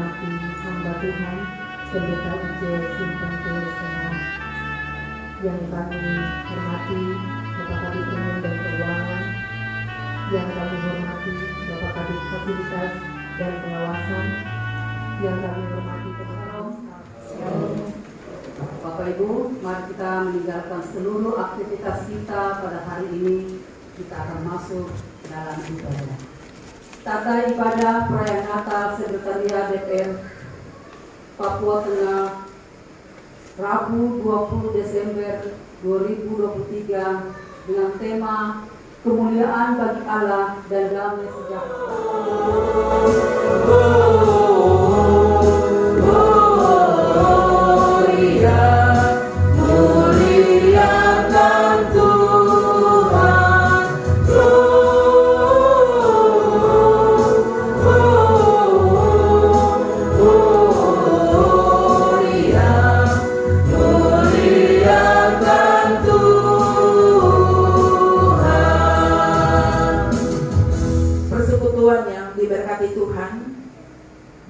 menghormati hamba Tuhan Pendeta IJ Simpang Senang, yang kami hormati Bapak Kadif Umum dan Keuangan, yang kami hormati Bapak Kadif Fasilitas dan Pengawasan, yang kami hormati Bapak Ibu, mari kita meninggalkan seluruh aktivitas kita pada hari ini. Kita akan masuk dalam ibadah. Tata ibadah perayaan Natal Sekretariat DPR Papua Tengah, Rabu 20 Desember 2023 dengan tema Kemuliaan bagi Allah dan Damai Sejahtera.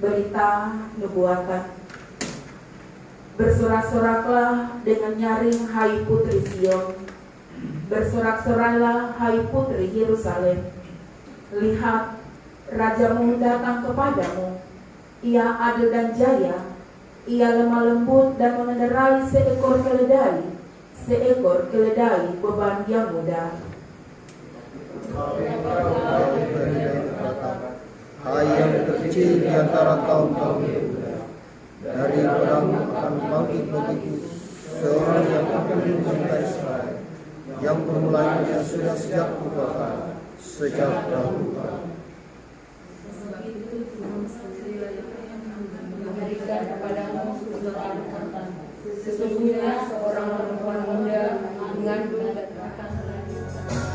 Berita nubuatan. Bersorak-soraklah dengan nyaring, hai putri Sion. Bersorak-soraklah, hai putri Yerusalem. Lihat, rajamu datang kepadamu. Ia adil dan jaya. Ia lemah lembut dan mengendarai seekor keledai beban yang mudah. Hai yang terkecil di antara kaum-kaum Yehuda, dari pedang akan bangkit bagiku seorang yang akan memerintah Israel, yang permulaannya sudah sejak kukatakan, sejak dahulu. Sebab itu Tuhan sendiri memberikan kepadamu suatu kata, sesungguhnya seorang perempuan muda mengandung dan akan melahirkan.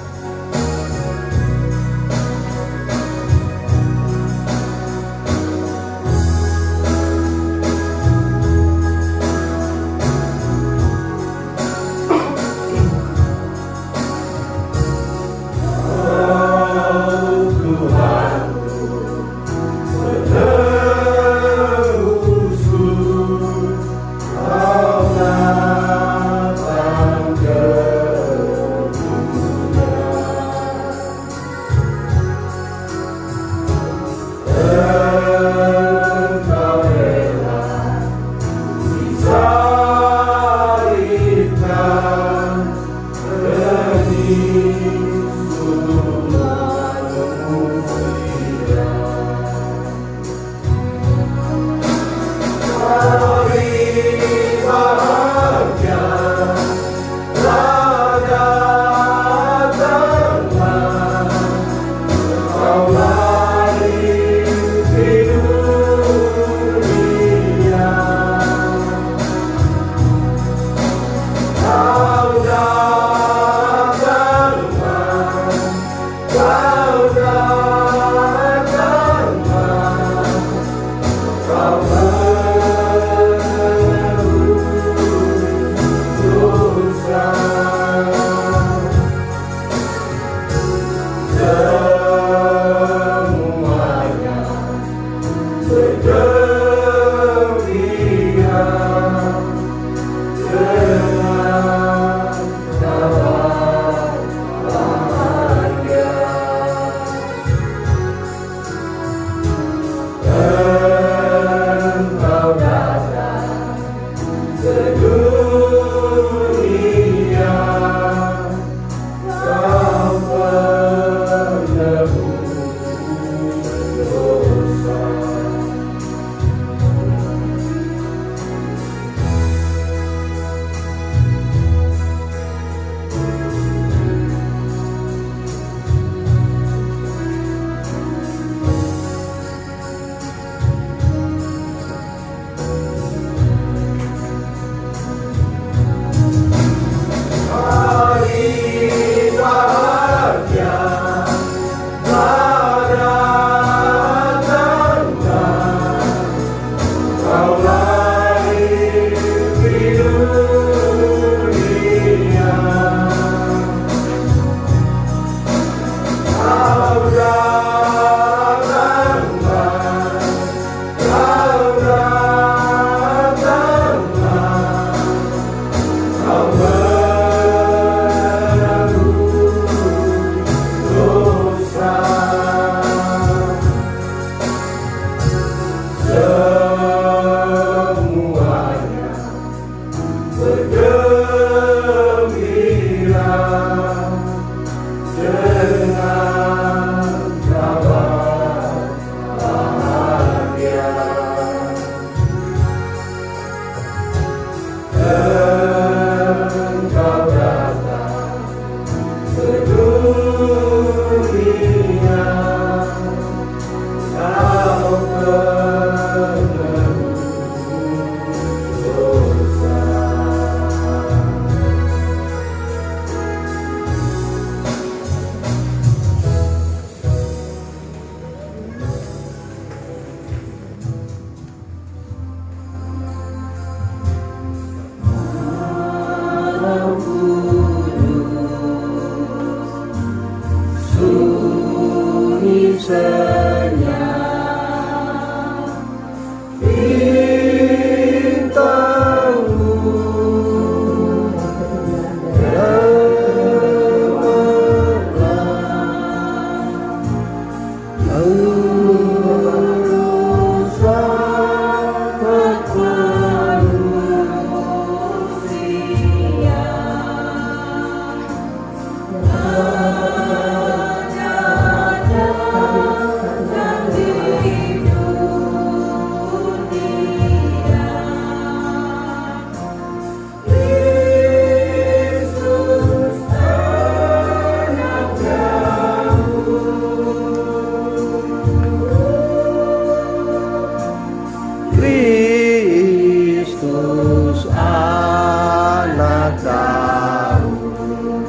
Kristus anak Daud,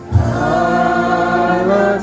anak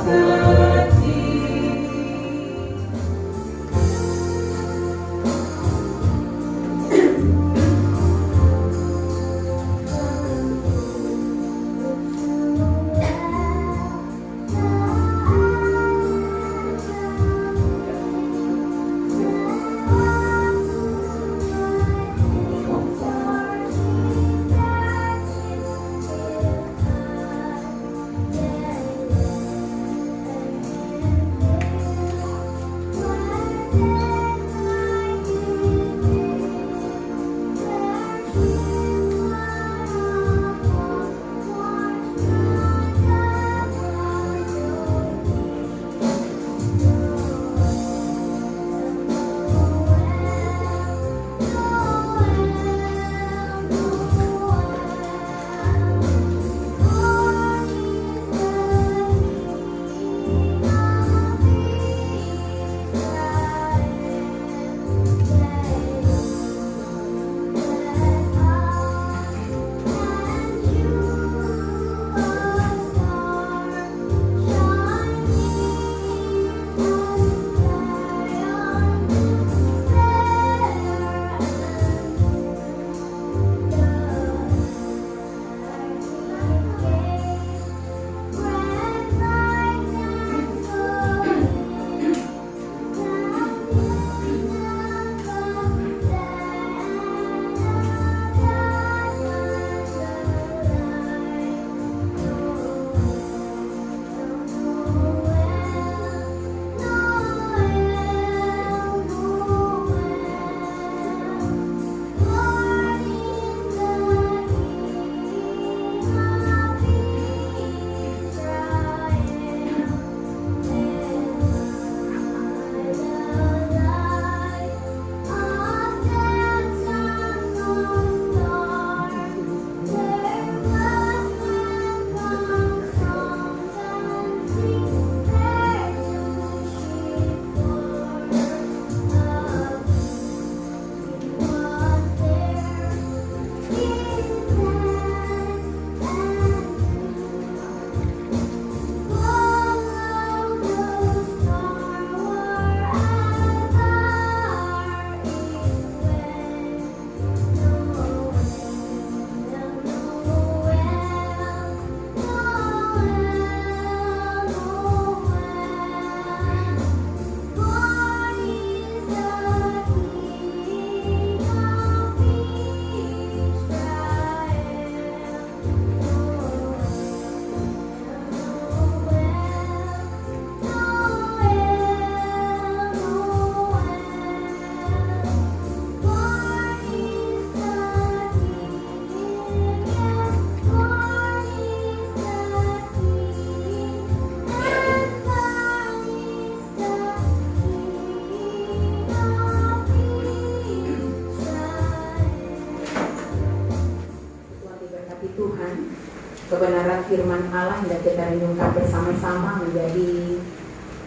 kebenaran firman Allah yang kita renungkan bersama-sama menjadi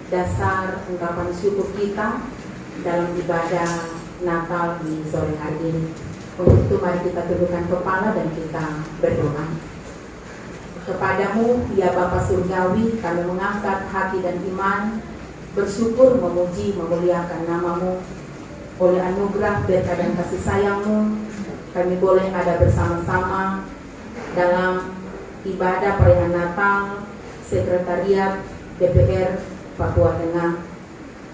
dasar ungkapan syukur kita dalam ibadah Natal di sore hari ini. Untuk itu mari kita tundukkan kepala dan kita berdoa. Kepadamu ya Bapa Surgawi, kami mengangkat hati dan iman, bersyukur, memuji, memuliakan namamu. Oleh anugerah, berkat dan kasih sayangmu, kami boleh ada bersama-sama dalam ibadah perayaan Natal, Sekretariat DPR Papua Tengah.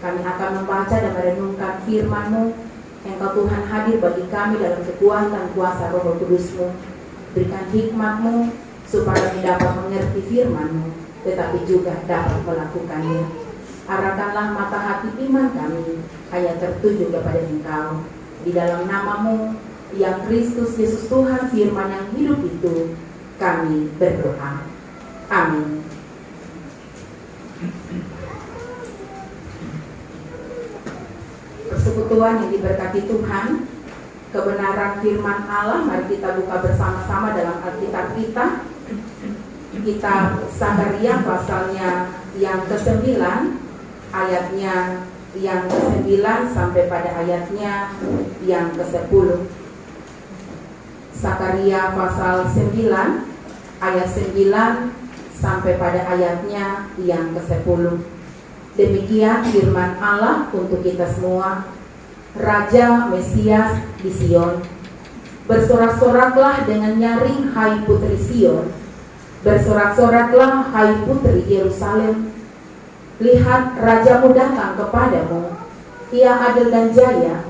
Kami akan membaca dan merenungkan firman-Mu. Engkau Tuhan hadir bagi kami dalam kekuatan kuasa Roh Kudus-Mu. Berikan hikmat-Mu supaya kami dapat mengerti firman-Mu, tetapi juga dapat melakukannya. Arahkanlah mata hati iman kami hanya tertuju kepada Engkau. Di dalam nama-Mu yang Kristus Yesus Tuhan firman yang hidup itu, kami berdoa. Amin. Persekutuan yang diberkati Tuhan, kebenaran firman Allah, mari kita buka bersama-sama dalam Alkitab kita. Kitab Sakaria pasalnya yang ke-9, ayatnya yang ke-9 sampai pada ayatnya yang ke-10. Sakaria pasal 9 ayat 9 sampai pada ayatnya yang ke-10. Demikian firman Allah untuk kita semua. Raja Mesias di Sion, bersorak-soraklah dengan nyaring, hai putri Sion. Bersorak-soraklah, hai putri Yerusalem. Lihat, rajamu datang kepadamu. Ia adil dan jaya.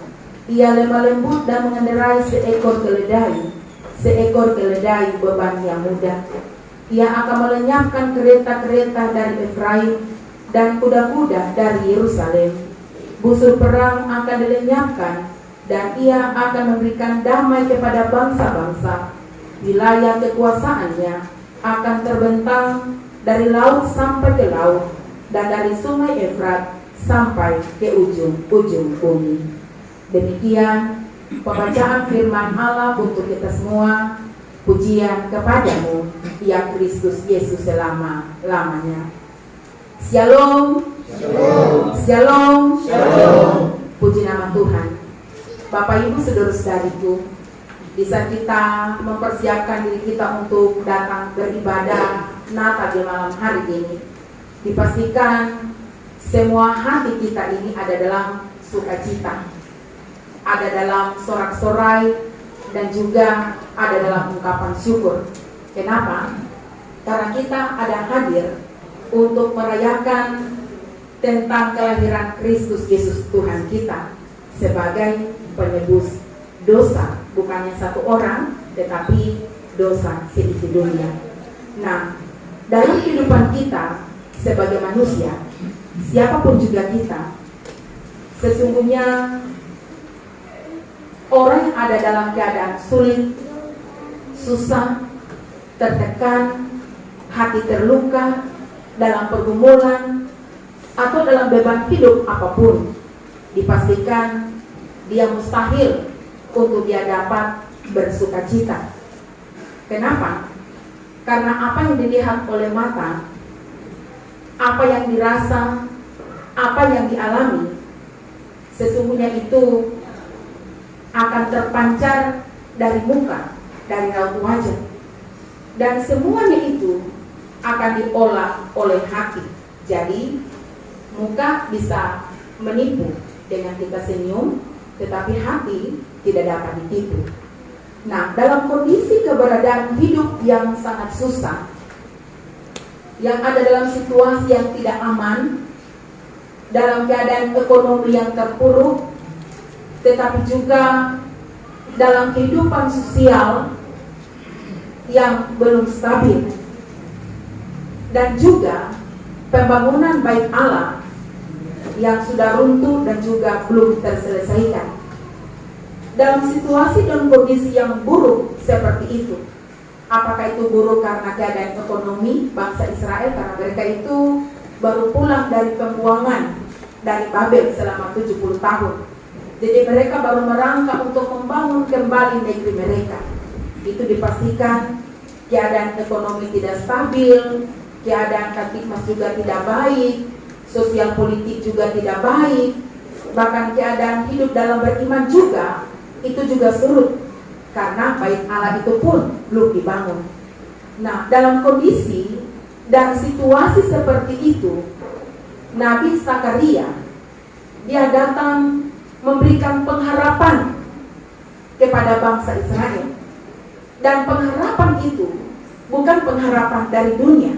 Ia lemah lembut dan mengendarai seekor keledai beban yang mudah. Ia akan melenyapkan kereta-kereta dari Efraim dan kuda-kuda dari Yerusalem. Busur perang akan dilenyapkan, dan ia akan memberikan damai kepada bangsa-bangsa. Wilayah kekuasaannya akan terbentang dari laut sampai ke laut, dan dari sungai Efrat sampai ke ujung-ujung bumi. Demikian pembacaan firman Allah untuk kita semua. Pujian kepadamu, ya Kristus Yesus selama-lamanya. Shalom. Shalom. Shalom. Shalom. Puji nama Tuhan. Bapak Ibu saudara-saudariku, di saat kita mempersiapkan diri kita untuk datang beribadah Natal di malam hari ini, dipastikan semua hati kita ini ada dalam sukacita, ada dalam sorak-sorai, dan juga ada dalam ungkapan syukur. Kenapa? Karena kita ada hadir untuk merayakan tentang kelahiran Kristus Yesus Tuhan kita sebagai penebus dosa, bukannya satu orang, tetapi dosa seisi dunia. Nah, dalam kehidupan kita sebagai manusia, siapapun juga kita, sesungguhnya orang yang ada dalam keadaan sulit, susah, tertekan, hati terluka, dalam pergumulan, atau dalam beban hidup apapun, dipastikan dia mustahil untuk dia dapat bersukacita. Kenapa? Karena apa yang dilihat oleh mata, apa yang dirasa, apa yang dialami, sesungguhnya itu akan terpancar dari muka, dari raut wajah, dan semuanya itu akan diolah oleh hati. Jadi muka bisa menipu dengan kita senyum, tetapi hati tidak dapat ditipu. Nah, dalam kondisi keberadaan hidup yang sangat susah, yang ada dalam situasi yang tidak aman, dalam keadaan ekonomi yang terpuruk, tetapi juga dalam kehidupan sosial yang belum stabil, dan juga pembangunan bait Allah yang sudah runtuh dan juga belum terselesaikan. Dalam situasi dan kondisi yang buruk seperti itu, apakah itu buruk karena keadaan ekonomi bangsa Israel, karena mereka itu baru pulang dari pembuangan dari Babel selama 70 tahun. Jadi mereka baru merangkak untuk membangun kembali negeri mereka. Itu dipastikan keadaan ekonomi tidak stabil, keadaan Kamtipmas juga tidak baik, sosial politik juga tidak baik, bahkan keadaan hidup dalam beriman juga itu juga surut karena bait Allah itu pun belum dibangun. Nah, dalam kondisi dan situasi seperti itu, Nabi Sakaria dia datang memberikan pengharapan kepada bangsa Israel. Dan pengharapan itu bukan pengharapan dari dunia,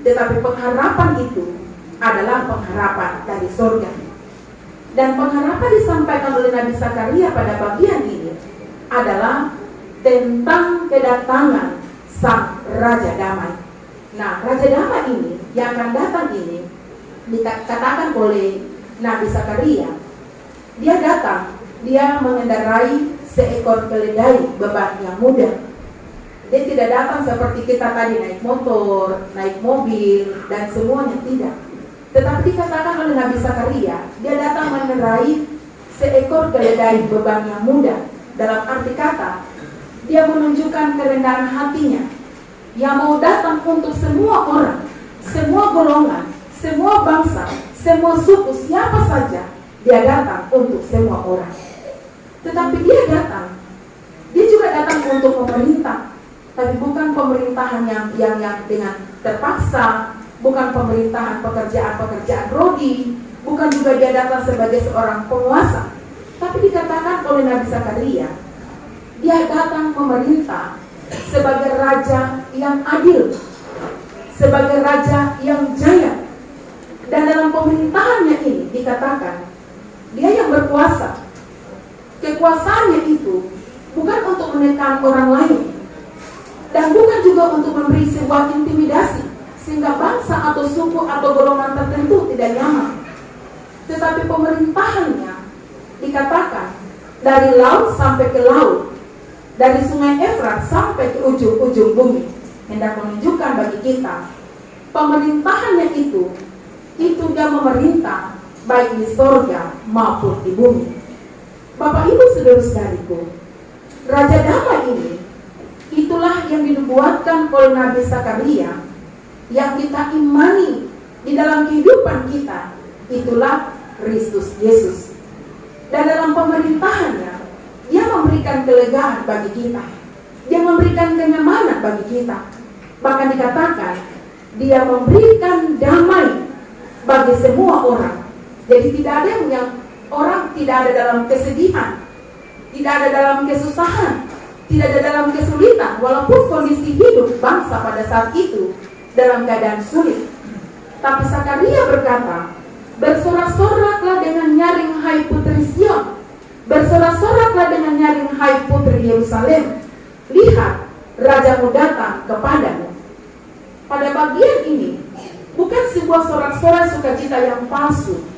tetapi pengharapan itu adalah pengharapan dari surga. Dan pengharapan disampaikan oleh Nabi Zakaria pada bagian ini adalah tentang kedatangan Sang Raja Damai. Nah, Raja Damai ini yang akan datang ini dikatakan oleh Nabi Zakaria, dia datang, dia mengendarai seekor keledai beban yang mudah. Dia tidak datang seperti kita tadi naik motor, naik mobil, dan semuanya, tidak. Tetapi dikatakan oleh Nabi Zakaria, dia datang mengendarai seekor keledai beban yang mudah. Dalam arti kata, dia menunjukkan kerendahan hatinya yang mau datang untuk semua orang, semua golongan, semua bangsa, semua suku, siapa saja, dia datang untuk semua orang. Tetapi dia datang, dia juga datang untuk pemerintah, tapi bukan pemerintahan yang dengan terpaksa, bukan pemerintahan pekerjaan rodi, bukan juga dia datang sebagai seorang penguasa. Tapi dikatakan oleh Nabi Zakaria, dia datang memerintah sebagai raja yang adil, sebagai raja yang jaya. Dan dalam pemerintahannya ini dikatakan, dia yang berkuasa. Kekuasaannya itu bukan untuk menekan orang lain, dan bukan juga untuk memberi sebuah intimidasi sehingga bangsa atau suku atau golongan tertentu tidak nyaman. Tetapi pemerintahannya dikatakan dari laut sampai ke laut, dari sungai Efrat sampai ke ujung-ujung bumi, hendak menunjukkan bagi kita pemerintahannya itu dia memerintah baik di sorga maupun di bumi. Bapak Ibu saudara-saudariku, Raja Damai ini itulah yang dinubuatkan oleh Nabi Zakaria, yang kita imani di dalam kehidupan kita. Itulah Kristus Yesus. Dan dalam pemerintahannya, dia memberikan kelegaan bagi kita, dia memberikan kenyamanan bagi kita. Bahkan dikatakan, dia memberikan damai bagi semua orang. Jadi tidak ada yang orang tidak ada dalam kesedihan, tidak ada dalam kesusahan, tidak ada dalam kesulitan, walaupun kondisi hidup bangsa pada saat itu dalam keadaan sulit. Tapi Zakaria berkata, bersorak-soraklah dengan nyaring hai putri Sion, bersorak-soraklah dengan nyaring hai putri Yerusalem, lihat rajamu datang kepadamu. Pada bagian ini bukan sebuah sorak-sorai sukacita yang palsu,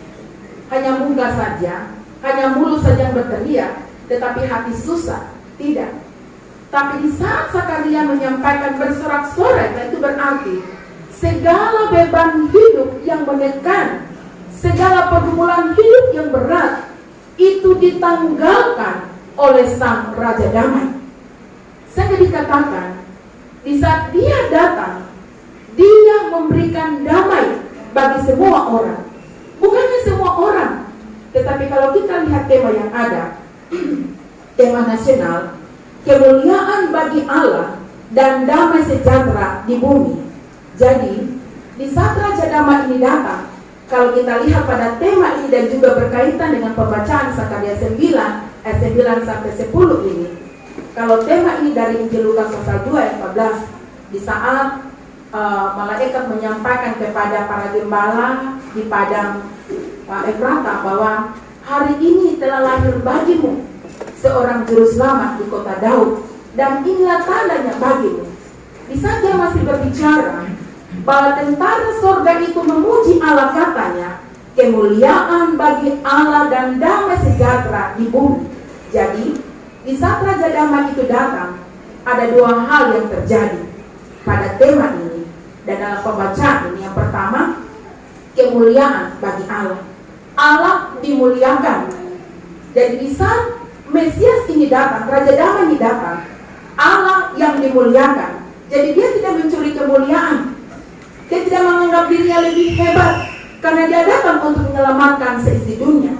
hanya munggah saja, hanya mulut saja yang berteriak, tetapi hati susah, tidak. Tapi di saat Zakaria menyampaikan bersorak-sorai, itu berarti segala beban hidup yang menekan, segala pergumulan hidup yang berat, itu ditanggalkan oleh Sang Raja Damai. Saya dikatakan, di saat dia datang, dia memberikan damai bagi semua orang. Bukannya semua orang, tetapi kalau kita lihat tema yang ada, tema nasional, kemuliaan bagi Allah dan damai sejahtera di bumi. Jadi, di saat Raja Damai ini datang, kalau kita lihat pada tema ini dan juga berkaitan dengan pembacaan Zakaria 9 ayat 9 sampai 10 ini, kalau tema ini dari Injil Lukas pasal 2 ayat 14, di saat malaikat menyampaikan kepada para gembala di padang Efrata bahwa hari ini telah lahir bagimu seorang juru selamat di kota Daud, dan inilah tandanya bagimu. Di saat dia masih berbicara bahwa tentara sorga itu memuji Allah, katanya kemuliaan bagi Allah dan damai sejahtera di bumi. Jadi di saat Raja Damai itu datang, ada dua hal yang terjadi pada tema ini dan dalam pembacaan ini. Yang pertama, kemuliaan bagi Allah. Allah dimuliakan. Jadi di saat Mesias ini datang, Raja Damai ini datang, Allah yang dimuliakan. Jadi dia tidak mencuri kemuliaan, dia tidak menganggap dirinya lebih hebat karena dia datang untuk menyelamatkan seisi dunia.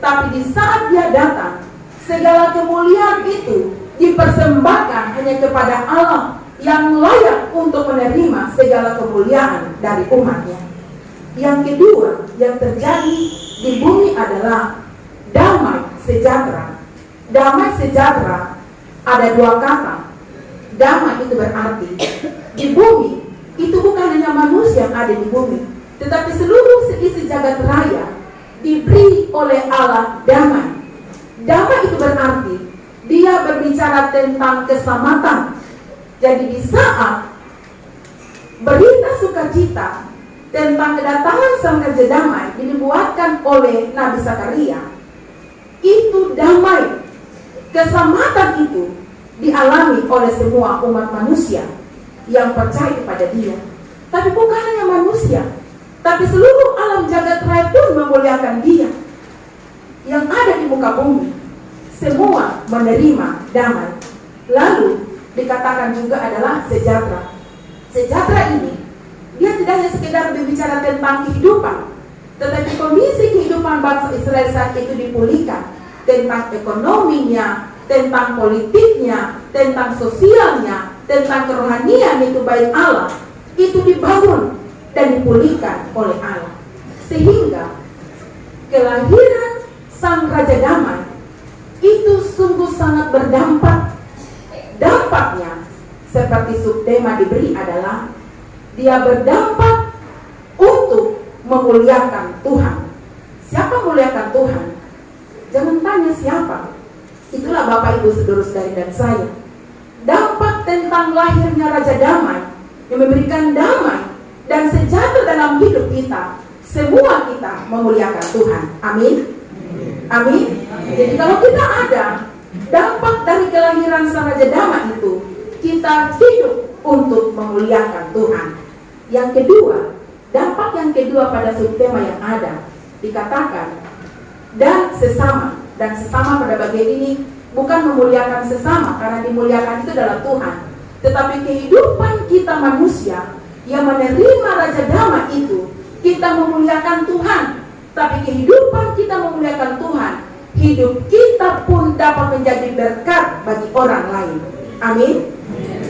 Tapi di saat dia datang, segala kemuliaan itu dipersembahkan hanya kepada Allah yang layak untuk menerima segala kemuliaan dari umatnya. Yang kedua yang terjadi di bumi adalah damai sejahtera. Damai sejahtera ada dua kata. Damai itu berarti di bumi itu bukan hanya manusia yang ada di bumi, tetapi seluruh seisi jagat raya diberi oleh Allah damai. Damai itu berarti dia berbicara tentang keselamatan. Jadi di saat berita sukacita tentang kedatangan Sang Raja Damai dibuatkan oleh Nabi Zakaria, itu damai, keselamatan itu dialami oleh semua umat manusia yang percaya kepada dia. Tapi bukan hanya manusia, tapi seluruh alam jagat raya pun memuliakan dia. Yang ada di muka bumi semua menerima damai. Lalu dikatakan juga adalah sejahtera. Sejahtera ini dia tidak hanya sekedar berbicara tentang kehidupan, tetapi kondisi kehidupan bangsa Israel saat itu dipulihkan, tentang ekonominya, tentang politiknya, tentang sosialnya, tentang kerohanian itu baik Allah, itu dibangun dan dipulihkan oleh Allah. Sehingga kelahiran Sang Raja Damai itu sungguh sangat berdampak. Dampaknya seperti subtema diberi adalah dia berdampak untuk memuliakan Tuhan. Siapa memuliakan Tuhan? Jangan tanya siapa. Itulah Bapak Ibu saudara-saudari dan saya. Dampak tentang lahirnya Raja Damai yang memberikan damai dan sejahtera dalam hidup kita. Semua kita memuliakan Tuhan. Amin. Amin. Jadi kalau kita ada dampak dari kelahiran Sang Raja Damai itu, kita hidup untuk memuliakan Tuhan. Yang kedua, dampak yang kedua pada subtema yang ada dikatakan dan sesama pada bagian ini bukan memuliakan sesama, karena dimuliakan itu adalah Tuhan, tetapi kehidupan kita manusia yang menerima Raja Damai itu, kita memuliakan Tuhan. Tapi kehidupan kita memuliakan Tuhan, hidup kita pun dapat menjadi berkat bagi orang lain. Amin.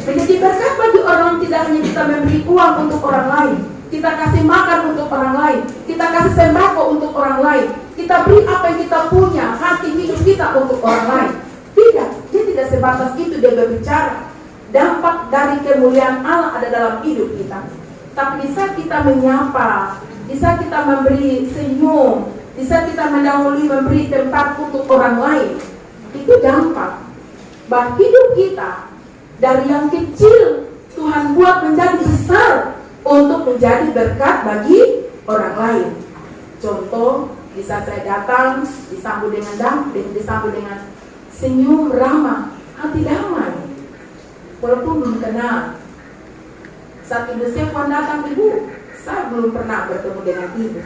Menjadi berkat bagi orang, tidak hanya kita memberi uang untuk orang lain, kita kasih makan untuk orang lain, kita kasih sembako untuk orang lain, kita beri apa yang kita punya, hati hidup kita untuk orang lain. Tidak, dia tidak sebatas itu dia berbicara. Dampak dari kemuliaan Allah ada dalam hidup kita. Tapi di saat kita menyapa, di saat kita memberi senyum, di saat kita mendahului memberi tempat untuk orang lain, itu dampak bahwa hidup kita dari yang kecil Tuhan buat menjadi besar untuk menjadi berkat bagi orang lain. Contoh, bisa saya datang disambut dengan senyum ramah, hati damai, walaupun belum kenal. Saat ibu saya pun datang, ibu, saya belum pernah bertemu dengan ibu,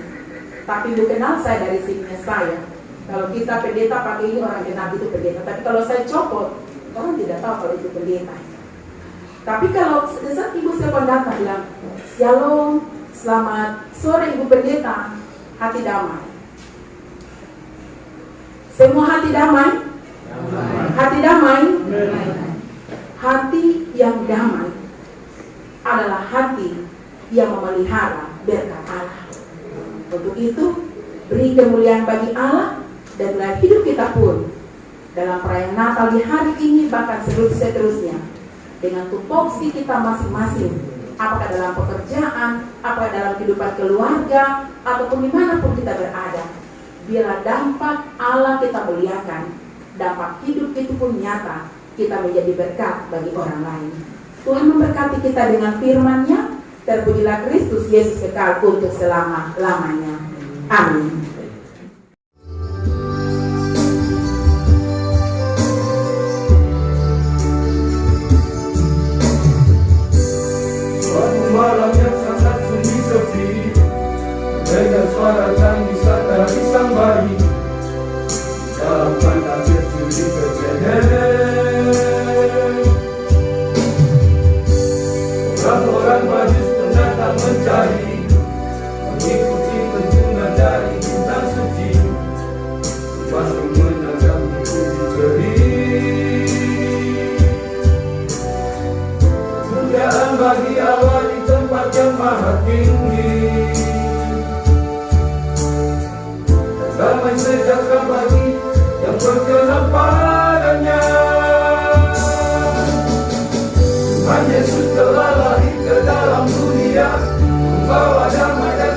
tapi ibu kenal saya dari sininya saya. Kalau kita pendeta pakai ini, orang kenal itu pendeta. Tapi kalau saya copot, orang tidak tahu kalau itu pendeta. Tapi kalau saat ibu saya pun datang bilang, Shalom, selamat sore ibu pendeta, hati damai. Semua hati damai. Hati damai. Hati yang damai adalah hati yang memelihara berkat Allah. Untuk itu, beri kemuliaan bagi Allah dan dalam hidup kita pun dalam perayaan Natal di hari ini, bahkan seterusnya, dengan tupoksi kita masing-masing, apakah dalam pekerjaan, apakah dalam kehidupan keluarga, ataupun dimanapun kita berada, biarlah dampak Allah kita muliakan, dampak hidup itu pun nyata, kita menjadi berkat bagi orang lain. Tuhan memberkati kita dengan firman-Nya. Terpujilah Kristus Yesus kekal untuk selama-lamanya. Amin. Suatu malam yang sangat sunyi sepi, dengan suara tangisan dari sang bayi, dalam kandang kecil di Betlehem. Orang-orang Majus pun datang mencari, mengikuti tuntunan dari bintang suci, masih menanam puji jerih. Kemuliaan bagi Allah di tempat yang maha tinggi, dan damai sejahtera bagi yang berkenan padanya. Tuhan Yesus telah lahir ke dalam dunia, membawa damai dan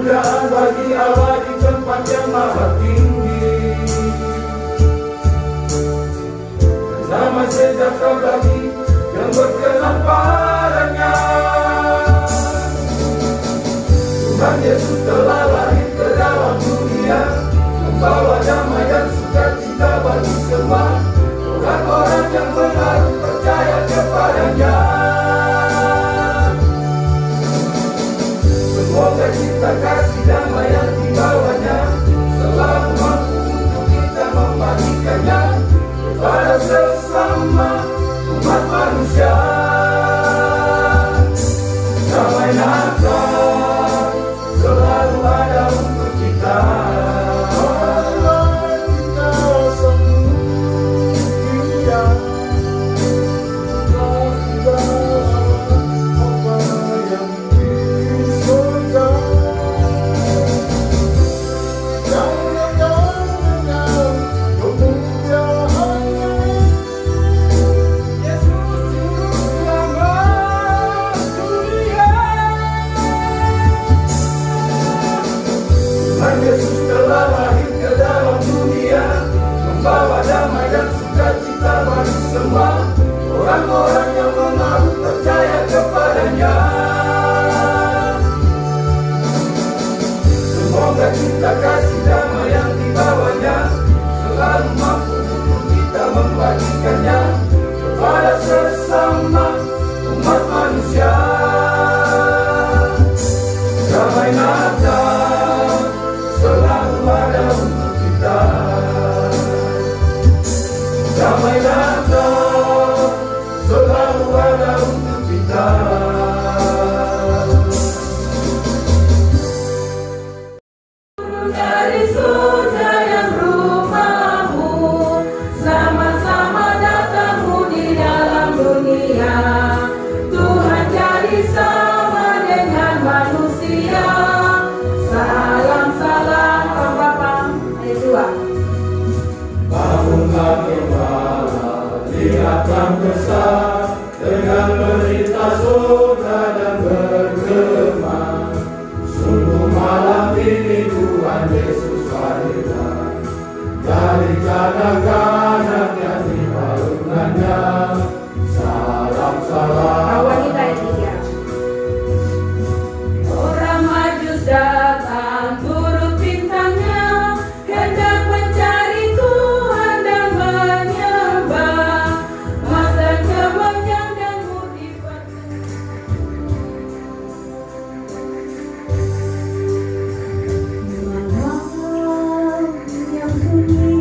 kemuliaan bagi Allah di tempat yang maha tinggi. Damai sejahtera bagi yang berkenan padanya. Tuhan Yesus telah lahir ke dalam dunia, membawa damai dan sukacita bagi semua orang-orang yang menaruh percaya kepadanya. Semoga cita kasih damai yang dibawanya selalu mampu untuk kita membagikannya kepada sesama umat manusia. Damai Natal selalu ada untuk kita. Yesus telah lahir ke dalam dunia, membawa damai dan sukacita bagi semua orang-orang yang menaruh percaya kepadanya. Semoga cinta kasih damai yang dibawanya selalu mampu untuk kita membagikannya kepada sesama umat manusia. Damai Natal selalu ada untuk kita. Damai Natal selalu ada untuk kita. Dari surga yang rumahmu, sama-sama datangmu di dalam dunia. Tuhan jadi sama dengan manusia. Salam Bapa. Ayat 2. Bangunlah gembala, lihatlah besar dengan berita surga dan bergema. Sungguh malam ini Tuhan Yesus lahirlah, dari kanak-kanak yang dibalungannya. Salam Wanita yang 3. Orang Majus datang turut bintangnya, hendak mencari Tuhan dan menyembah. Emas dan kemenyan dan putih Malam yang sunyi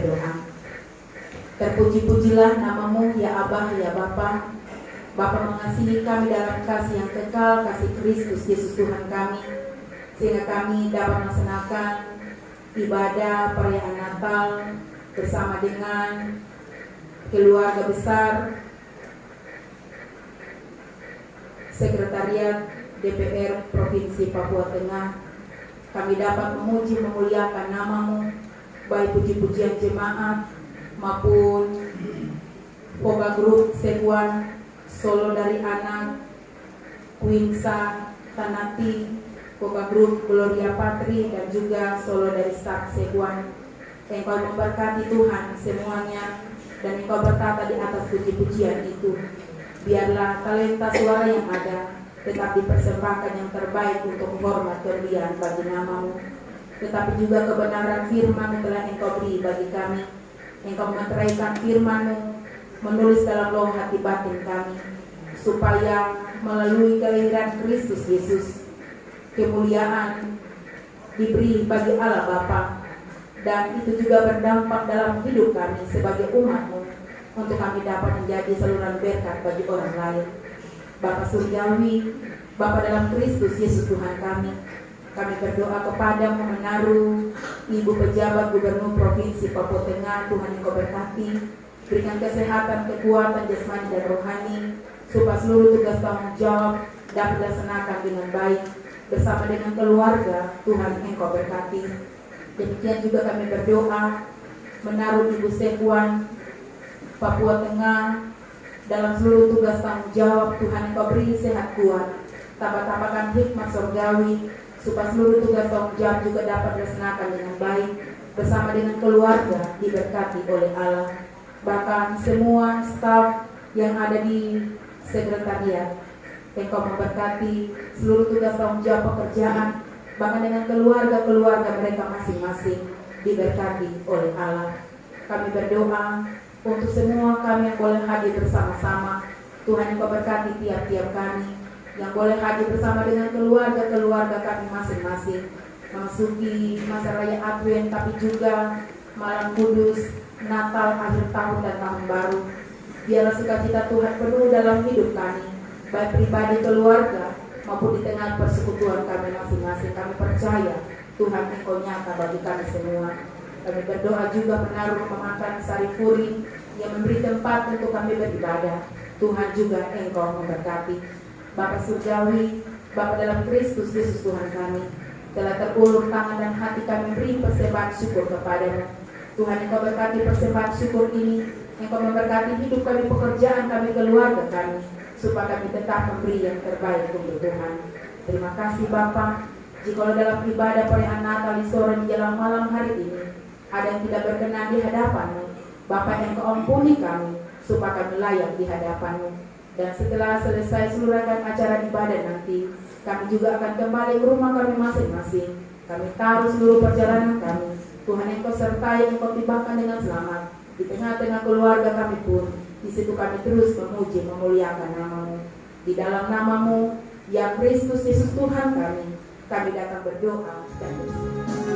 berdoa. Terpuji-pujilah namamu ya Abah, ya Bapa. Bapa mengasihi kami dalam kasih yang kekal, kasih Kristus Yesus Tuhan kami, sehingga kami dapat melaksanakan ibadah perayaan Natal bersama dengan keluarga besar Sekretariat DPR Provinsi Papua Tengah. Kami dapat memuji memuliakan namamu, baik puji-pujian jemaat maupun Poga Grup Sekuan, Solo dari Anak, Kuinsa, Tanati, Poga Grup Gloria Patri, dan juga Solo dari Staf Sekuan. Engkau memberkati Tuhan semuanya, dan Engkau bertata di atas puji-pujian itu. Biarlah talenta suara yang ada tetap dipersembahkan yang terbaik untuk menghormat kemuliaan bagi namamu, tetapi juga kebenaran firman telah Engkau beri bagi kami. Engkau meteraikan firman-Mu menulis dalam loh hati batin kami, supaya melalui kelahiran Kristus Yesus kemuliaan diberi bagi Allah Bapa, dan itu juga berdampak dalam hidup kami sebagai umat-Mu, untuk kami dapat menjadi saluran berkat bagi orang lain. Bapa surgawi, Bapa dalam Kristus Yesus Tuhan kami berdoa kepadamu menaruh Ibu Pejabat Gubernur Provinsi Papua Tengah. Tuhan Engkau berkati, berikan kesehatan, kekuatan jasmani dan rohani, supaya seluruh tugas tanggung jawab dapat dilaksanakan dengan baik bersama dengan keluarga. Tuhan Engkau berkati. Demikian juga kami berdoa menaruh Ibu Sekuan Papua Tengah dalam seluruh tugas tanggung jawab. Tuhan Engkau beri sehat kuat, tambah-tambahkan hikmat surgawi, supaya seluruh tugas tanggung jawab juga dapat dilaksanakan dengan baik bersama dengan keluarga, diberkati oleh Allah. Bahkan semua staf yang ada di sekretariat, Engkau memberkati seluruh tugas tanggung jawab pekerjaan, bahkan dengan keluarga-keluarga mereka masing-masing, diberkati oleh Allah. Kami berdoa untuk semua kami yang boleh hadir bersama-sama. Tuhan Engkau berkati tiap-tiap kami yang boleh hadir bersama dengan keluarga-keluarga kami masing-masing, memasuki masa raya Advent, tapi juga malam kudus, Natal, akhir tahun dan tahun baru. Biarlah sukacita Tuhan penuh dalam hidup kami, baik pribadi, keluarga, maupun di tengah persekutuan kami masing-masing. Kami percaya Tuhan Engkau nyata bagi kami semua. Kami berdoa juga menaruh pemakaman Sari Puri yang memberi tempat untuk kami beribadah. Tuhan juga Engkau memberkati. Bapa surgawi, Bapa dalam Kristus Yesus Tuhan kami, telah terulur tangan dan hati kami beri persembahan syukur kepadamu. Tuhan Engkau berkati persembahan syukur ini, Engkau memberkati hidup kami, pekerjaan kami, keluarga kami, supaya kami tetap memberi yang terbaik untuk Tuhan. Terima kasih Bapa. Jika dalam ibadah perayaan Natal di sore menjelang malam hari ini ada yang tidak berkenan di hadapan-Mu, Bapa Engkau ampuni kami, supaya kami layak di hadapan-Mu. Dan setelah selesai seluruh rangkaian acara ibadah nanti, kami juga akan kembali ke rumah kami masing-masing. Kami taruh seluruh perjalanan kami, Tuhan Engkau sertai, Engkau tibakan dengan selamat di tengah-tengah keluarga kami pun. Di situ kami terus memuji memuliakan namamu. Di dalam namamu ya Kristus Yesus Tuhan kami datang berdoa dan bersyukur.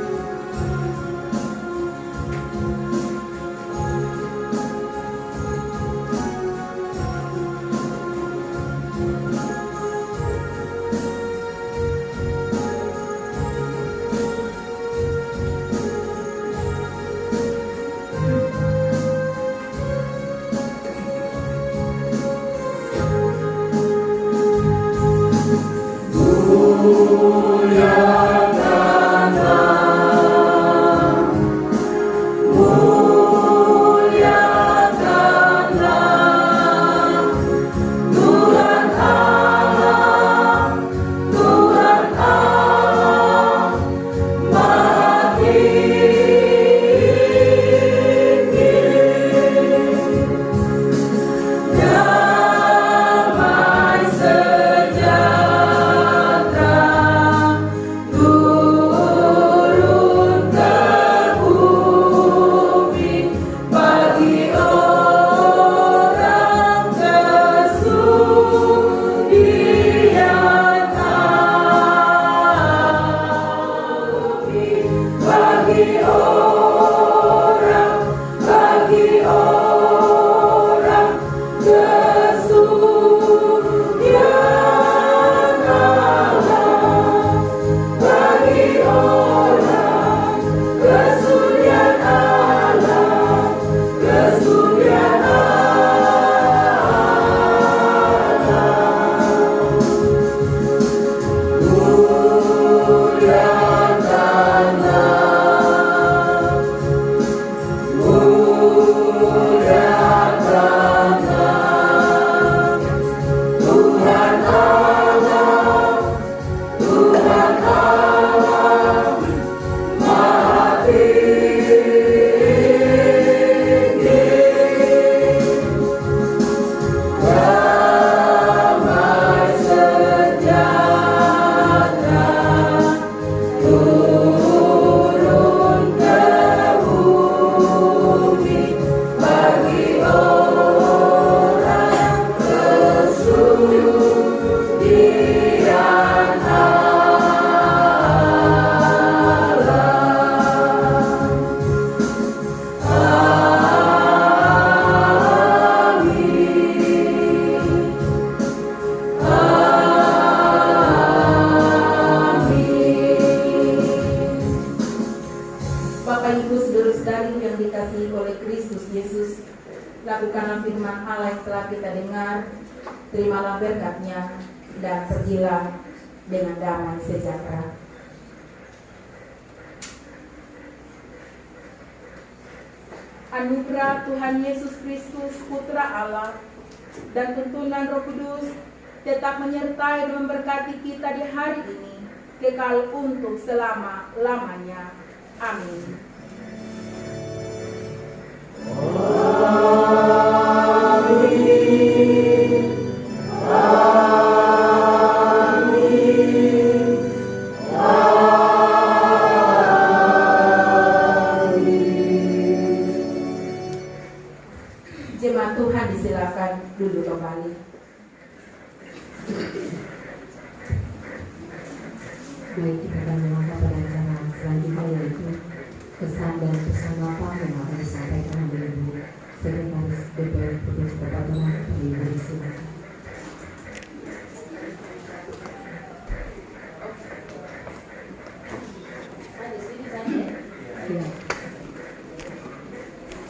Kristus Yesus, lakukanlah firman Allah yang telah kita dengar, terimalah berkat-Nya, dan pergilah dengan damai sejahtera. Anugerah Tuhan Yesus Kristus, Putra Allah, dan tuntunan Roh Kudus tetap menyertai dan memberkati kita di hari ini, kekal untuk selama-lamanya. Amin. Jemaat Tuhan disilakan duduk kembali. Baik, kita akan melangkah pada acara selanjutnya, yaitu kesan dan pesan Bapak yang akan disampaikan oleh Ibu Sekretaris DPR Provinsi Papua Tengah, Ibu Risi.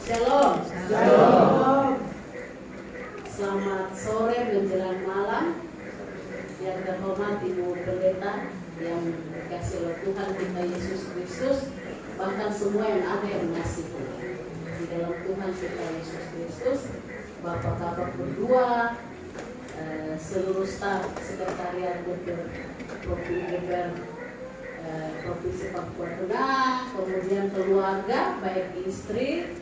Shalom. Shalom. Selamat sore menjelang malam. Yang terhormat Ibu Pendeta yang dikasih oleh Tuhan kita Yesus Kristus, bahkan semua yang ada yang mengasihi di dalam Tuhan kita Yesus Kristus, Bapak-bapak berdua, seluruh staf sekretariat DPR Provinsi Papua Tengah, kemudian keluarga, baik istri,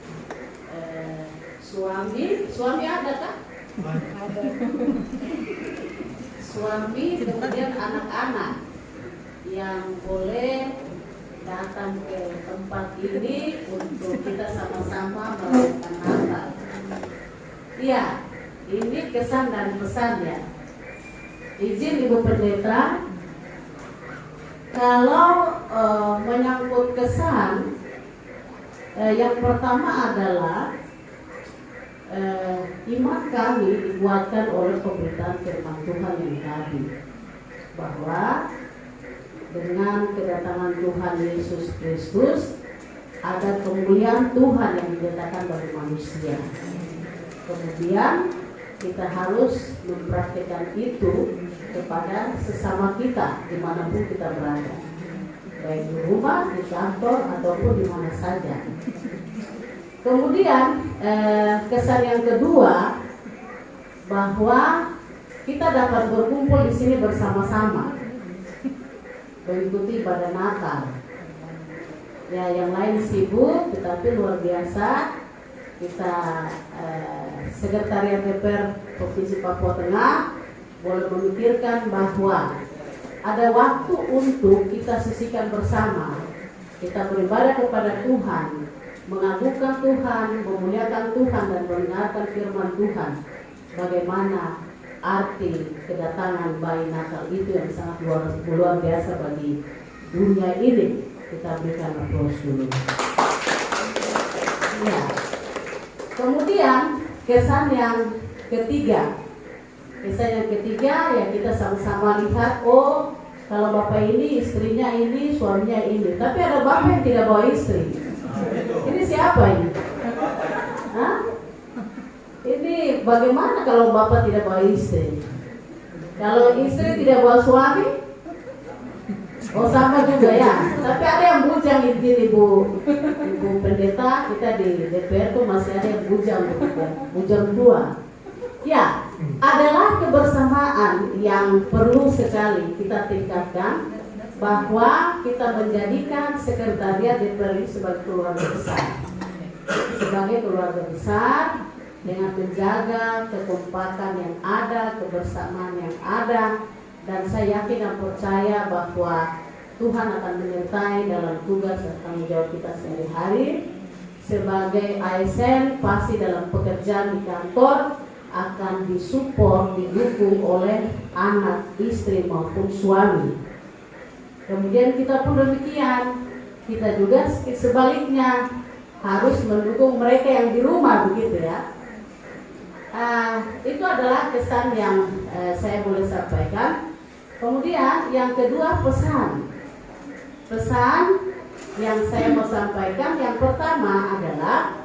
suami ada kah? Ada. Suami, kemudian anak-anak yang boleh datang ke tempat ini untuk kita sama-sama merayakan Natal. Iya, ini kesan dan pesannya. Izin Ibu Pendeta, kalau menyangkut kesan, yang pertama adalah iman kami dikuatkan oleh pemberitaan firman Tuhan yang tadi, bahwa dengan kedatangan Tuhan Yesus Kristus ada kemuliaan Tuhan yang dinyatakan bagi manusia. Kemudian kita harus mempraktikkan itu kepada sesama kita dimanapun kita berada, baik di rumah, di kantor, ataupun di mana saja. Kemudian kesan yang kedua, bahwa kita dapat berkumpul di sini bersama-sama mengikuti ibadah Natal. Ya, yang lain sibuk, tetapi luar biasa kita Sekretariat DPR Provinsi Papua Tengah boleh memikirkan bahwa ada waktu untuk kita sisihkan bersama. Kita beribadah kepada Tuhan, mengagungkan Tuhan, memuliakan Tuhan, dan mendengarkan firman Tuhan. Bagaimana arti kedatangan bayi Natal itu yang sangat luar biasa bagi dunia ini. Kita berikan aplaus dulu. Ya. Kemudian kesan yang ketiga. Kesan yang ketiga ya kita sama-sama lihat, oh kalau bapak ini, istrinya ini, suaminya ini. Tapi ada bapak yang tidak bawa istri. Ini siapa ini? Hah? Ini bagaimana kalau bapak tidak bawa istri? Kalau istri tidak bawa suami? Oh sama juga ya. Tapi ada yang bujang ini Ibu Pendeta, kita di DPR tuh masih ada yang bujang juga. Bujang dua. Ya, adalah kebersamaan yang perlu sekali kita tingkatkan, bahwa kita menjadikan sekretariat DPR ini sebagai keluarga besar. Sebagai keluarga besar dengan menjaga kekompakan yang ada, kebersamaan yang ada, dan saya yakin dan percaya bahwa Tuhan akan menyertai dalam tugas dan tanggung jawab kita sehari-hari. Sebagai ASN pasti dalam pekerjaan di kantor akan disupport, didukung oleh anak, istri maupun suami. Kemudian kita pun demikian, kita juga sebaliknya harus mendukung mereka yang di rumah, begitu ya. Itu adalah kesan yang saya boleh sampaikan. Kemudian yang kedua, pesan yang saya mau sampaikan, yang pertama adalah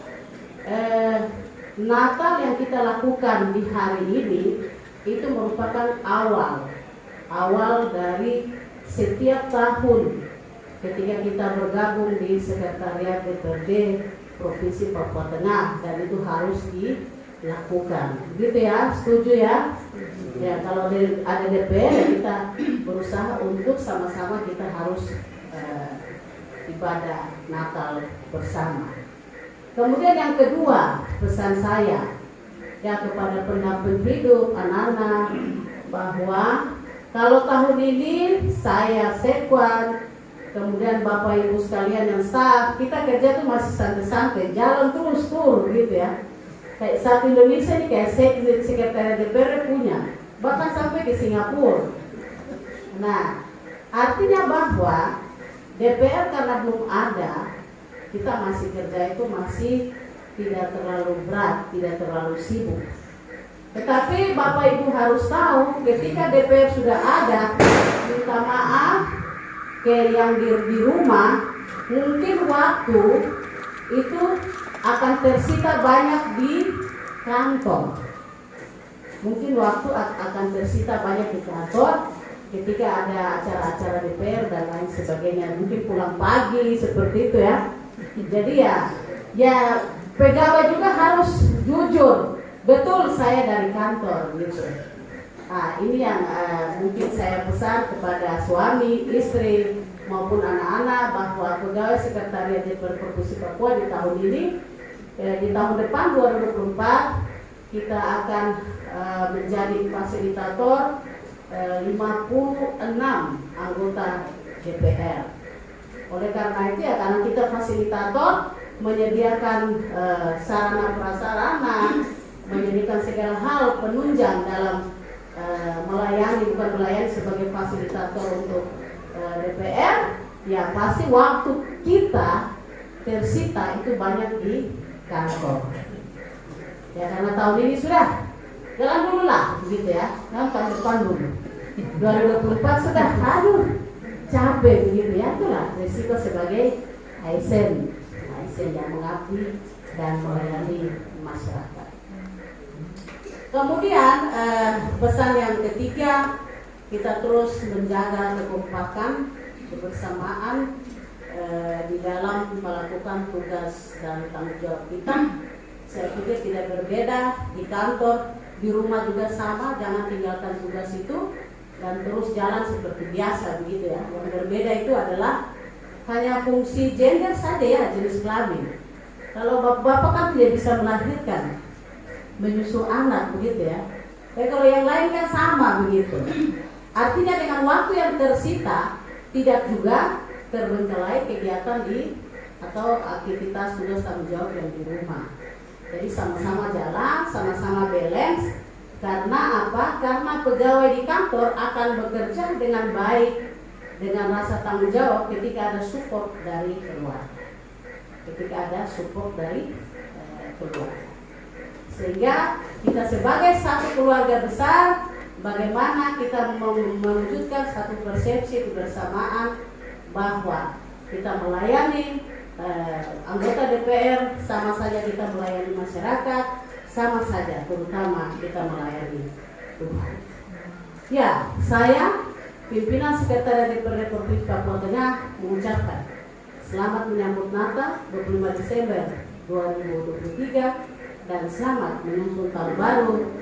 Natal yang kita lakukan di hari ini itu merupakan awal dari setiap tahun ketika kita bergabung di Sekretariat DPRD Provinsi Papua Tengah, dan itu harus dilakukan. Gitu ya, setuju ya? Ya, kalau ada DPR kita berusaha untuk sama-sama kita harus ibadah Natal bersama. Kemudian yang kedua, pesan saya ya kepada pendamping hidup anak-anak, bahwa kalau tahun ini saya Sekwan, kemudian Bapak Ibu sekalian yang staf, kita kerja tuh masih santai-santai, jalan terus gitu ya. Kayak satu Indonesia nih, kayak sekretariat DPR punya, bahkan sampai ke Singapura. Nah, artinya bahwa DPR karena belum ada, kita masih kerja itu masih tidak terlalu berat, tidak terlalu sibuk. Tetapi Bapak Ibu harus tahu, ketika DPR sudah ada, minta maaf ke yang di rumah, mungkin waktu itu akan tersita banyak di kantor. Mungkin waktu akan tersita banyak di kantor ketika ada acara-acara DPR dan lain sebagainya. Mungkin pulang pagi seperti itu ya. Jadi ya pegawai juga harus jujur. Betul, saya dari kantor gitu. Nah, ini yang mungkin saya pesan kepada suami, istri maupun anak-anak, bahwa pegawai Sekretariat DPR Provinsi Papua di tahun ini, di tahun depan 2024 kita akan menjadi fasilitator 56 anggota DPR. Oleh karena itu ya, karena kita fasilitator, menyediakan sarana prasarana, menyediakan segala hal penunjang dalam melayani, bukan melayani sebagai fasilitator untuk DPR, ya pasti waktu kita tersita itu banyak di kantor. Ya, karena tahun ini sudah jalan dulu lah, begitu ya. Nah, tahun depan dulu 2024 sudah, aduh capek begitu ya. Itulah risiko sebagai ASN yang mengabdi dan melayani masyarakat. Kemudian pesan yang ketiga, kita terus menjaga kekompakan, kebersamaan di dalam melakukan tugas dan tanggung jawab kita. Saya pikir tidak berbeda di kantor, di rumah juga sama, jangan tinggalkan tugas itu dan terus jalan seperti biasa begitu ya. Yang berbeda itu adalah hanya fungsi gender saja ya, jenis kelamin. Kalau bapak-bapak kan tidak bisa melahirkan, menyusu anak begitu ya. Tapi kalau yang lain kan sama begitu. Artinya dengan waktu yang tersita tidak juga terbengkalai kegiatan di atau aktivitas tugas tanggung jawab yang di rumah. Jadi sama-sama jalan, sama-sama balance. Karena apa? Karena pegawai di kantor akan bekerja dengan baik, dengan rasa tanggung jawab ketika ada support dari keluarga. Ketika ada support dari keluarga. Sehingga kita sebagai satu keluarga besar, bagaimana kita mewujudkan satu persepsi kebersamaan bahwa kita melayani anggota DPR, sama saja kita melayani masyarakat, sama saja terutama kita melayani Tuhan. Ya, saya pimpinan Sekretariat DPRD Provinsi Papua Tengah mengucapkan selamat menyambut Natal 25 Desember 2023 dan selamat menyambut tahun baru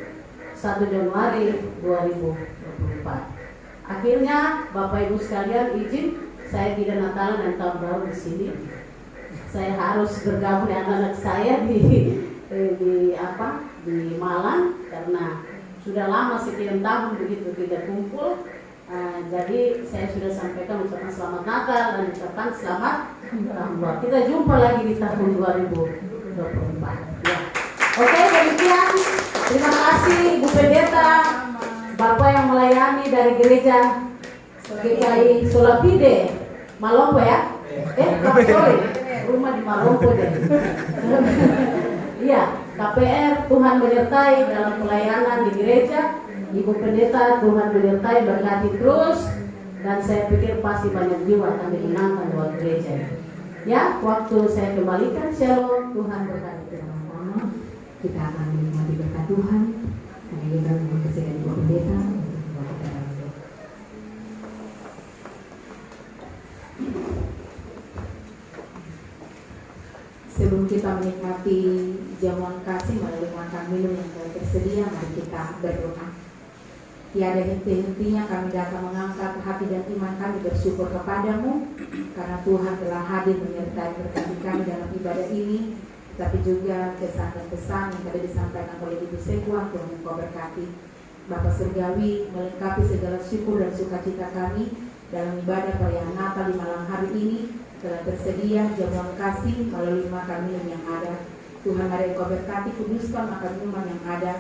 1 Januari 2024. Akhirnya Bapak Ibu sekalian, izin saya tidak Natal dan tahun baru di sini. Saya harus bergabung dengan anak saya di Malang karena sudah lama sekian tahun begitu tidak kumpul. Jadi saya sudah sampaikan ucapan selamat Natal dan ucapan selamat tahun baru. Kita jumpa lagi di tahun 2024. Ya. Oke, demikian. Terima kasih Bu Pendeta, Bapak yang melayani dari gereja GKI Solapide Malompo ya. Sorry, rumah di Malompo deh. Iya, KPR, Tuhan menyertai dalam pelayanan di gereja. Ibu Pendeta, Tuhan menyertai, berkati terus. Dan saya pikir pasti banyak jiwa akan dimenangkan lewat gereja. Ya, waktu saya kembalikan, shalom, Tuhan berkati. kita akan menikmati berkat Tuhan. Kami juga mohon kesediaan Ibu Pendeta untuk membawa kita dalam doa. Sebelum kita menikmati jamuan kasih melalui makan minum yang telah tersedia, mari kita berdoa. Tiada henti-hentinya kami datang mengangkat hati dan iman kami bersyukur kepadamu, karena Tuhan telah hadir menyertai berkati kami dalam ibadah ini, tapi juga kesan dan pesan yang tadi disampaikan oleh Ibu Sekuang. Tuhan Engkau berkati. Bapa Surgawi melengkapi segala syukur dan sukacita kami dalam ibadah perayaan Natal di malam hari ini. Telah tersedia jamuan kasih melalui makan minum yang ada. Tuhan, mari Engkau berkati, kuduskan makan minuman yang ada,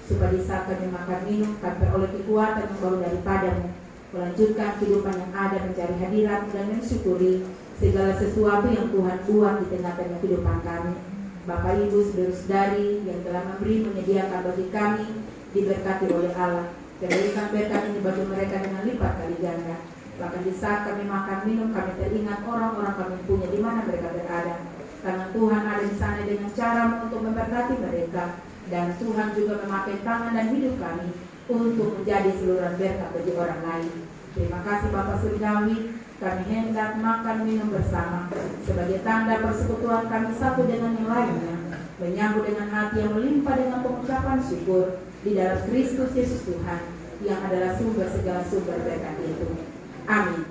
supaya di saat kami makan minum kami beroleh kekuatan yang baru daripadamu, melanjutkan kehidupan yang ada, mencari hadirat dan mensyukuri segala sesuatu yang Tuhan buat di tengah-tengah kehidupan kami. Bapak Ibu saudara-saudari yang telah memberi menyediakan bagi kami, diberkati oleh Allah, dan berikan berkat ini bagi mereka dengan lipat kali ganda. Bahkan di saat kami makan minum, kami teringat orang-orang kami punya di mana mereka berada, karena Tuhan ada di sana dengan cara untuk memberkati mereka. Dan Tuhan juga memakai tangan dan hidup kami untuk menjadi saluran berkat bagi orang lain. Terima kasih Bapak Surgawi, kami hendak makan minum bersama sebagai tanda persekutuan kami satu dengan yang lainnya, menyambut dengan hati yang melimpah dengan pengucapan syukur di dalam Kristus Yesus Tuhan, yang adalah sumber segala sumber berkat itu. Amin.